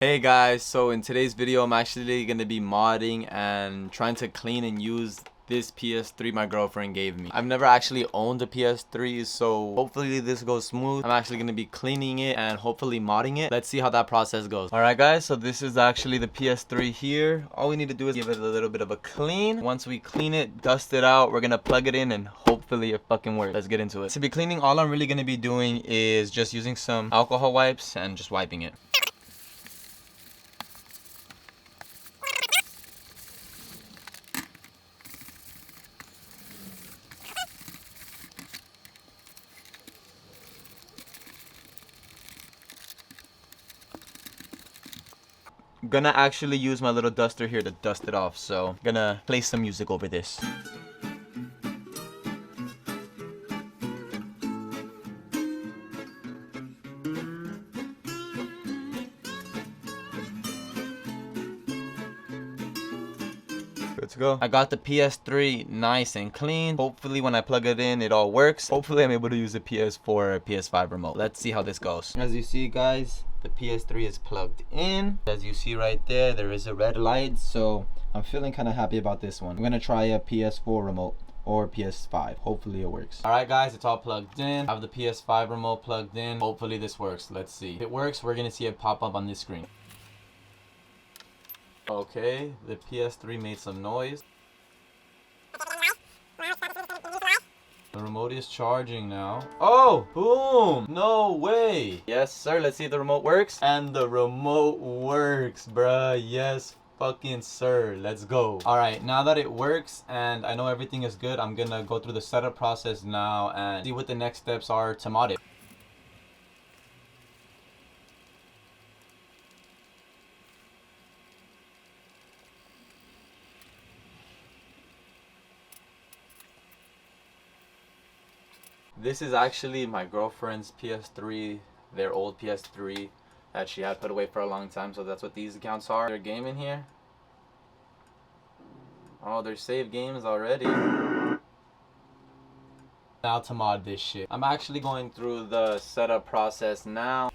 Hey guys, so in today's video I'm actually going to be modding and trying to clean and use this PS3 my girlfriend gave me. I've never actually owned a PS3, so hopefully this goes smooth. I'm actually going to be cleaning it and hopefully modding it. Let's see how that process goes. Alright guys, so this is actually the PS3 here. All we need to do is give it a little bit of a clean. Once we clean it, dust it out, we're going to plug it in and hopefully it fucking works. Let's get into it. To be cleaning, all I'm really going to be doing is just using some alcohol wipes and just wiping it. I'm gonna actually use my little duster here to dust it off, so I'm gonna play some music over this. Good to go. I got the PS3 nice and clean. Hopefully when I plug it in, it all works. Hopefully I'm able to use the PS4 or PS5 remote. Let's see how this goes. As you see guys, the PS3 is plugged in. As you see right there, there is a red light, so I'm feeling kind of happy about this one. I'm gonna try a PS4 remote or PS5. Hopefully it works. Alright guys, it's all plugged in. I have the PS5 remote plugged in. Hopefully this works. Let's see. If it works, we're gonna see it pop up on this screen. Okay, the PS3 made some noise. The remote is charging now. Oh, boom! No way! Yes, sir. Let's see if the remote works. And the remote works, bruh. Yes, fucking sir. Let's go. Alright, now that it works and I know everything is good, I'm gonna go through the setup process now and see what the next steps are to mod it. This is actually my girlfriend's PS3, their old PS3 that she had put away for a long time, so that's what these accounts are. They're gaming here. Oh, they're saved games already. Now to mod this shit. I'm actually going through the setup process now.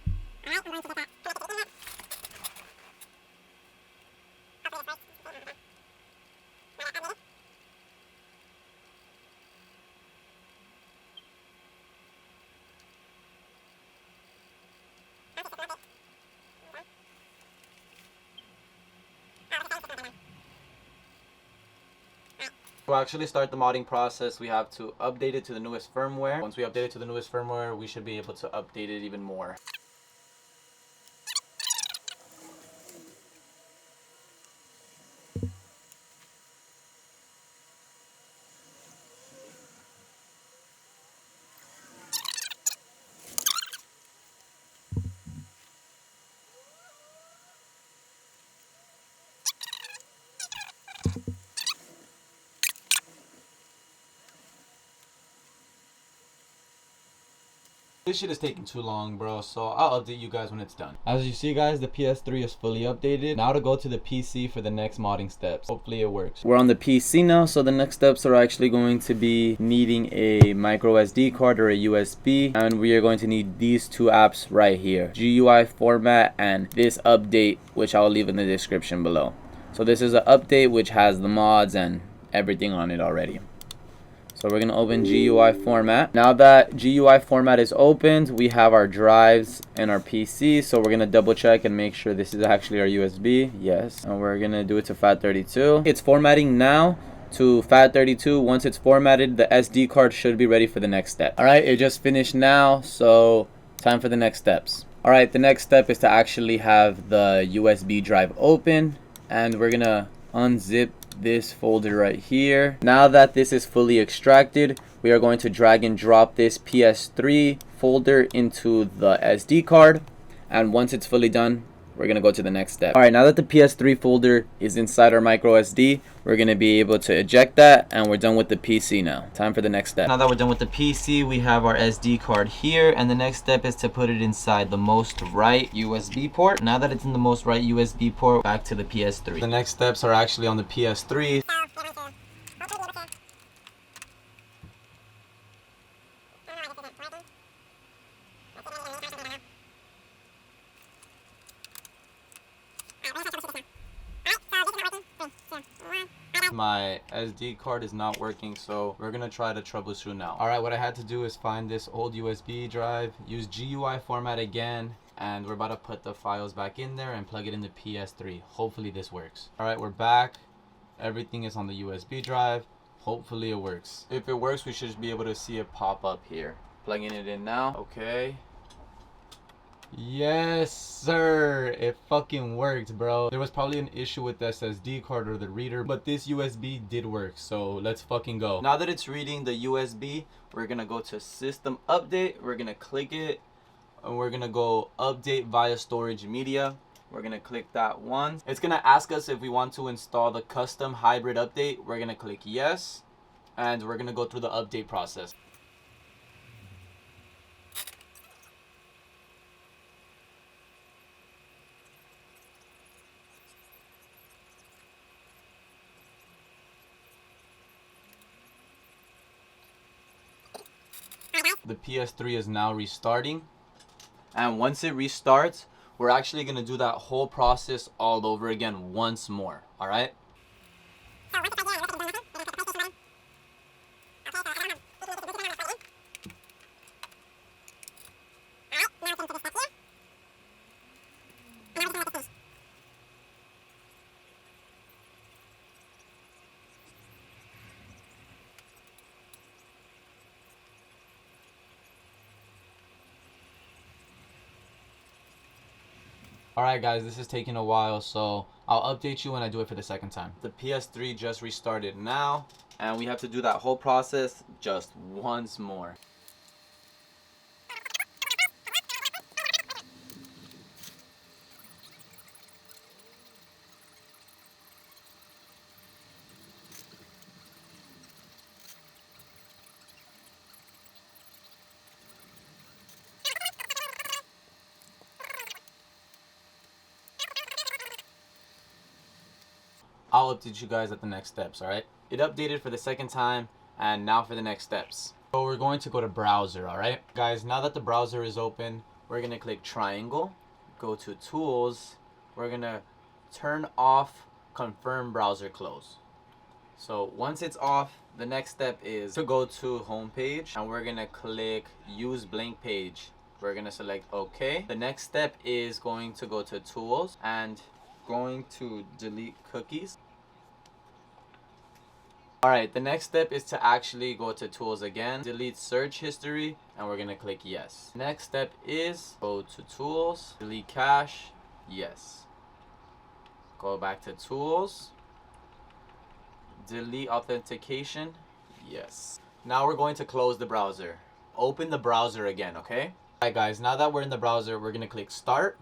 To actually start the modding process, we have to update it to the newest firmware. Once we update it to the newest firmware, we should be able to update it even more. This shit is taking too long, bro, so I'll update you guys when it's done. As you see guys, the PS3 is fully updated. Now to go to the PC for the next modding steps. Hopefully it works. We're on the PC now, so the next steps are actually going to be needing a micro SD card or a USB, and we are going to need these two apps right here, GUI format and this update, which I'll leave in the description below. So this is an update which has the mods and everything on it already. So we're going to open GUI format. Now that GUI format is opened, we have our drives and our PC. So we're going to double check and make sure this is actually our USB. Yes. And we're going to do it to FAT32. It's formatting now to FAT32. Once it's formatted, the SD card should be ready for the next step. All right, it just finished now. So time for the next steps. All right, the next step is to actually have the USB drive open. And we're going to unzip this folder right here. Now that this is fully extracted, we are going to drag and drop this PS3 folder into the SD card, and once it's fully done, we're gonna go to the next step. All right, now that the PS3 folder is inside our micro SD, we're gonna be able to eject that, and we're done with the PC now. Time for the next step. Now that we're done with the PC, we have our SD card here, and the next step is to put it inside the most right USB port. Now that it's in the most right USB port, back to the PS3. The next steps are actually on the PS3. My SD card is not working, so we're gonna try to troubleshoot now. All right, what I had to do is find this old USB drive, use GUI format again, and we're about to put the files back in there and plug it into PS3. Hopefully this works. All right, we're back. Everything is on the USB drive. Hopefully it works. If it works, we should be able to see it pop up here. Plugging it in now. Okay. Yes, sir. It fucking worked, bro. There was probably an issue with the SSD card or the reader, but this USB did work. So let's fucking go. Now that it's reading the USB, we're gonna go to System Update. We're gonna click it, and we're gonna go Update via Storage Media. We're gonna click that once. It's gonna ask us if we want to install the custom hybrid update. We're gonna click yes, and we're gonna go through the update process. The PS3 is now restarting, and once it restarts, we're actually gonna do that whole process all over again once more. All right. Alright guys, this is taking a while, so I'll update you when I do it for the second time. The PS3 just restarted now, and we have to do that whole process just once more. I'll update you guys at the next steps, alright? It updated for the second time, and now for the next steps. So we're going to go to browser, alright? Guys, now that the browser is open, we're going to click triangle, go to tools, we're going to turn off confirm browser close. So once it's off, the next step is to go to home page, and we're going to click use blank page. We're going to select OK. The next step is going to go to tools and going to delete cookies. Alright, the next step is to actually go to tools again, delete search history, and we're gonna click yes. Next step is go to tools, delete cache, yes. Go back to tools, delete authentication, yes. Now we're going to close the browser. Open the browser again, okay? Alright guys, now that we're in the browser, we're gonna click start.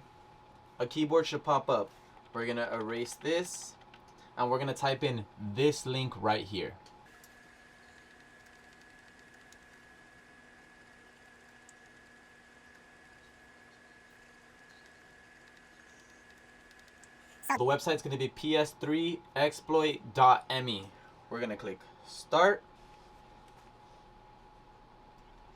A keyboard should pop up. We're gonna erase this, and we're gonna type in this link right here. The website's gonna be ps3exploit.me. We're gonna click start.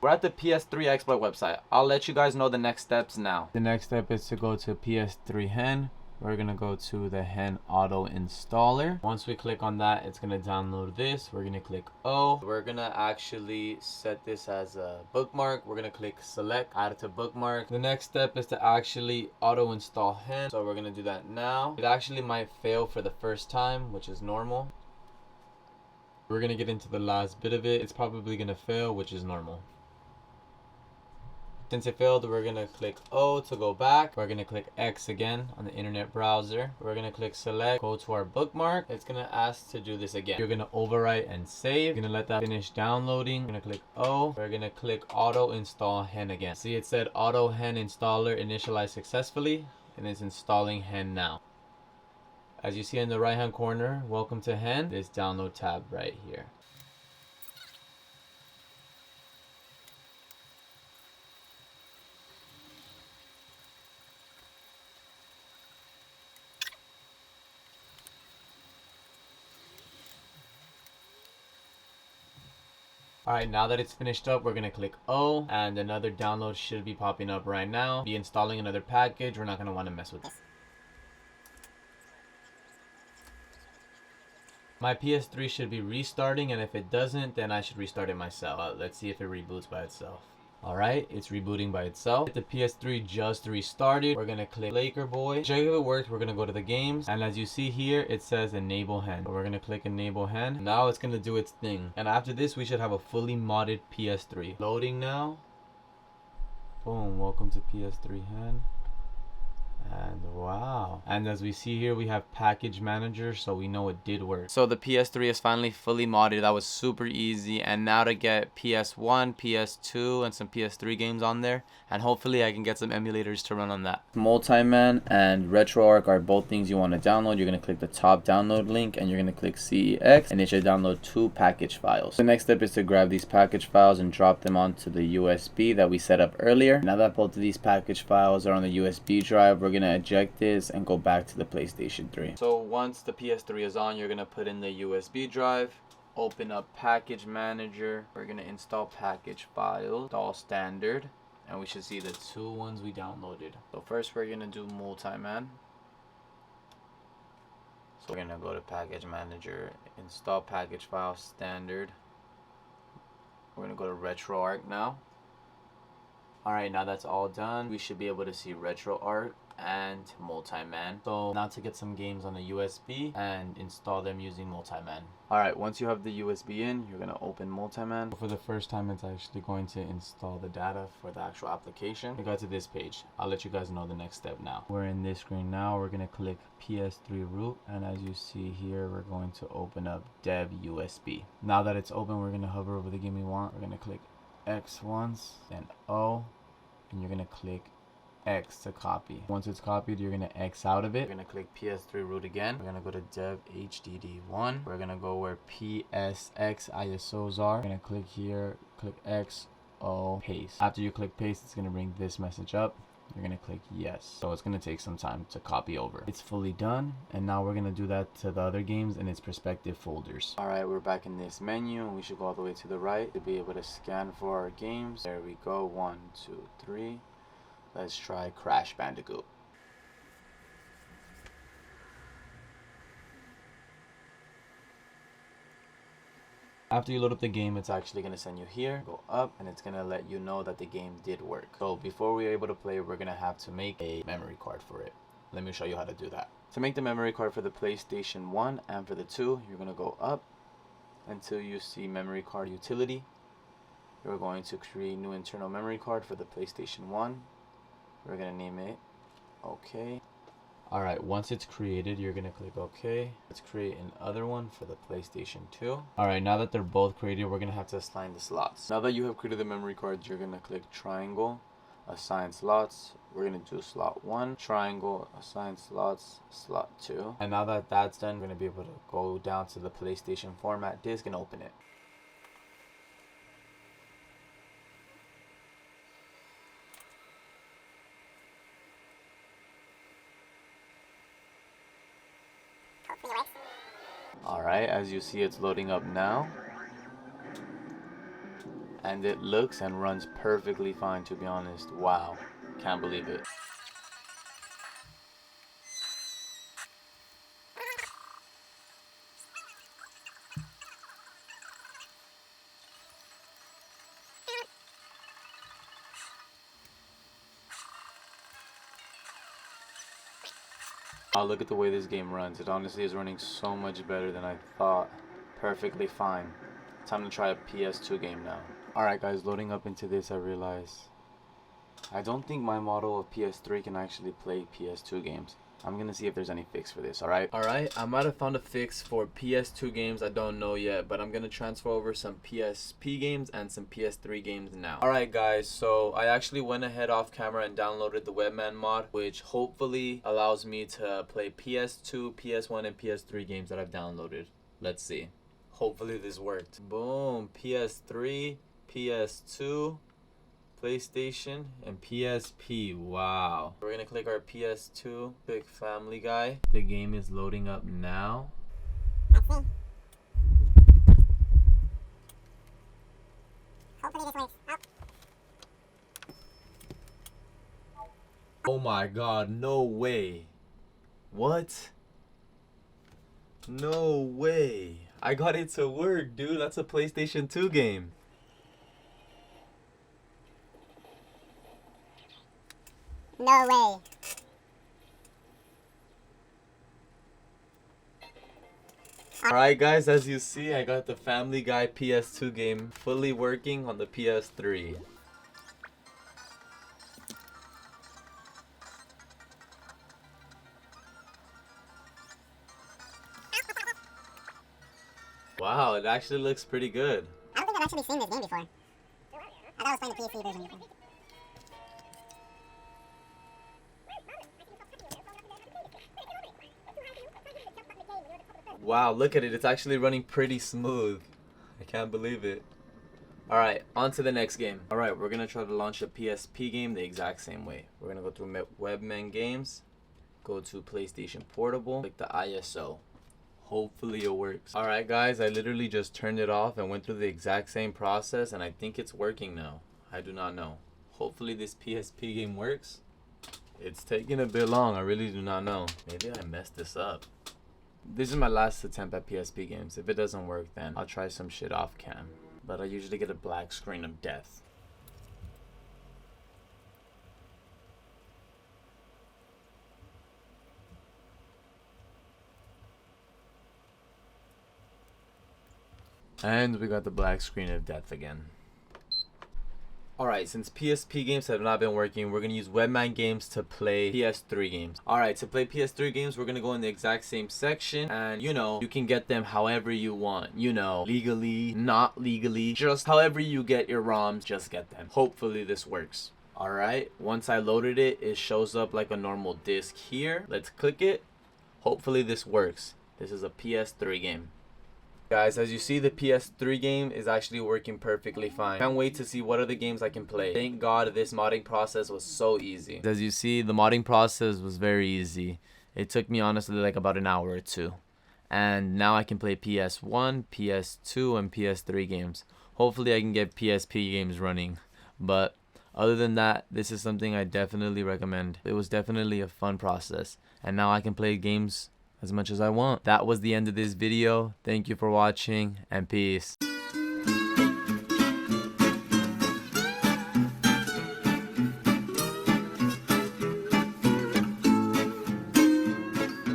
We're at the PS3 exploit website. I'll let you guys know the next steps now. The next step is to go to PS3 hen. We're gonna go to the hen auto installer. Once we click on that, it's gonna download this. We're gonna click O. We're gonna actually set this as a bookmark. We're gonna click select, add it to bookmark. The next step is to actually auto install hen. So we're gonna do that now. It actually might fail for the first time, which is normal. We're gonna get into the last bit of it. It's probably gonna fail, which is normal. Since it failed, we're gonna click O to go back. We're gonna click X again on the internet browser. We're gonna click select, go to our bookmark. It's gonna ask to do this again. You're gonna overwrite and save. You're gonna let that finish downloading. We're gonna click O. We're gonna click auto install hen again. See, it said auto hen installer initialized successfully, and it's installing hen now. As you see in the right hand corner, welcome to hen, this download tab right here. Alright, now that it's finished up, we're gonna click O, and another download should be popping up right now. Be installing another package. We're not gonna want to mess with this. My PS3 should be restarting, and if it doesn't, then I should restart it myself. Let's see if it reboots by itself. Alright, it's rebooting by itself. The PS3 just restarted. We're gonna click Laker Boy. Check if it works. We're gonna go to the games, and as you see here, it says enable hen. So we're gonna click enable hen. Now it's gonna do its thing, and after this we should have a fully modded PS3. Loading now. Boom, welcome to PS3 hen. And wow, and as we see here, we have package manager, so we know it did work. So the PS3 is finally fully modded. That was super easy. And now to get PS1, PS2, and some PS3 games on there, and hopefully I can get some emulators to run on that. Multi-Man and RetroArch are both things you want to download. You're going to click the top download link, and you're going to click CEX, and it should download 2 package files. The next step is to grab these package files and drop them onto the USB that we set up earlier. Now that both of these package files are on the USB drive, we're going to eject this and go back to the PlayStation 3. So once the PS3 is on, you're going to put in the USB drive, open up package manager. We're going to install package files, install standard, and we should see the 2 ones we downloaded. So first we're going to do Multi-Man. So we're going to go to package manager, install package file standard. We're going to go to RetroArch now. Alright, now that's all done, we should be able to see RetroArch and Multi-Man. So now to get some games on the USB and install them using Multi-Man. Alright, once you have the USB in, you're going to open Multi-Man. For the first time, it's actually going to install the data for the actual application. We got to this page. I'll let you guys know the next step now. We're in this screen now. We're going to click PS3 root, and as you see here, we're going to open up dev USB. Now that it's open, we're going to hover over the game we want. We're going to click X once, then O, and you're going to click X to copy. Once it's copied, you're going to X out of it. We're going to click PS3 root again. We're going to go to dev HDD1. We're going to go where PSX ISOs are. We're going to click here, click X, O, paste. After you click paste, it's going to bring this message up. You're going to click yes. So it's going to take some time to copy over. It's fully done, and now we're going to do that to the other games in its respective folders. Alright, we're back in this menu, and we should go all the way to the right to be able to scan for our games. There we go. 1, 2, 3. Let's try Crash Bandicoot. After you load up the game, it's actually going to send you here, go up, and it's going to let you know that the game did work. So before we're able to play, we're going to have to make a memory card for it. Let me show you how to do that. To make the memory card for the PlayStation 1 and for the 2, you're going to go up until you see memory card utility. You're going to create new internal memory card for the PlayStation 1. We're going to name it OK. Alright, once it's created, you're going to click OK. Let's create another one for the PlayStation 2. Alright, now that they're both created, we're going to have to assign the slots. Now that you have created the memory cards, you're going to click triangle, assign slots. We're going to do slot 1, triangle, assign slots, slot 2. And now that that's done, we're going to be able to go down to the PlayStation format disk and open it. Alright, as you see, it's loading up now. And it looks and runs perfectly fine, to be honest. Wow, can't believe it. Oh, look at the way this game runs. It honestly is running so much better than I thought. Perfectly fine. Time to try a PS2 game now. Alright guys, loading up into this, I realize I don't think my model of PS3 can actually play PS2 games. I'm gonna see if there's any fix for this, alright? Alright, I might have found a fix for PS2 games, I don't know yet, but I'm gonna transfer over some PSP games and some PS3 games now. Alright guys, so I actually went ahead off camera and downloaded the Webman mod, which hopefully allows me to play PS2, PS1, and PS3 games that I've downloaded. Let's see. Hopefully this worked. Boom, PS3, PS2, PlayStation, and PSP. Wow. We're gonna click our PS2, click Family Guy. The game is loading up now. Hopefully this works. Oh my god, no way. What? No way. I got it to work, dude. That's a PlayStation 2 game. No way. Alright guys, as you see, I got the Family Guy PS2 game fully working on the PS3. Wow, it actually looks pretty good. I don't think I've actually seen this game before. I thought I was playing the PC version before. Wow, look at it. It's actually running pretty smooth. I can't believe it. Alright, on to the next game. Alright, we're going to try to launch a PSP game the exact same way. We're going to go through Webman Games, go to PlayStation Portable, click the ISO. Hopefully it works. Alright guys, I literally just turned it off and went through the exact same process, and I think it's working now. I do not know. Hopefully this PSP game works. It's taking a bit long. I really do not know. Maybe I messed this up. This is my last attempt at PSP games. If it doesn't work, then I'll try some shit off cam. But I usually get a black screen of death. And we got the black screen of death again. Alright, since PSP games have not been working, we're going to use Webman Games to play PS3 games. Alright, to play PS3 games, we're going to go in the exact same section. And, you know, you can get them however you want. You know, legally, not legally. Just however you get your ROMs, just get them. Hopefully this works. Alright, once I loaded it, it shows up like a normal disc here. Let's click it. Hopefully this works. This is a PS3 game. Guys, as you see, the PS3 game is actually working perfectly fine. Can't wait to see what other games I can play. Thank God this modding process was so easy. As you see, the modding process was very easy. It took me honestly like about an hour or two. And now I can play PS1, PS2, and PS3 games. Hopefully I can get PSP games running. But other than that, this is something I definitely recommend. It was definitely a fun process. And now I can play games as much as I want. That was the end of this video. Thank you for watching, and peace.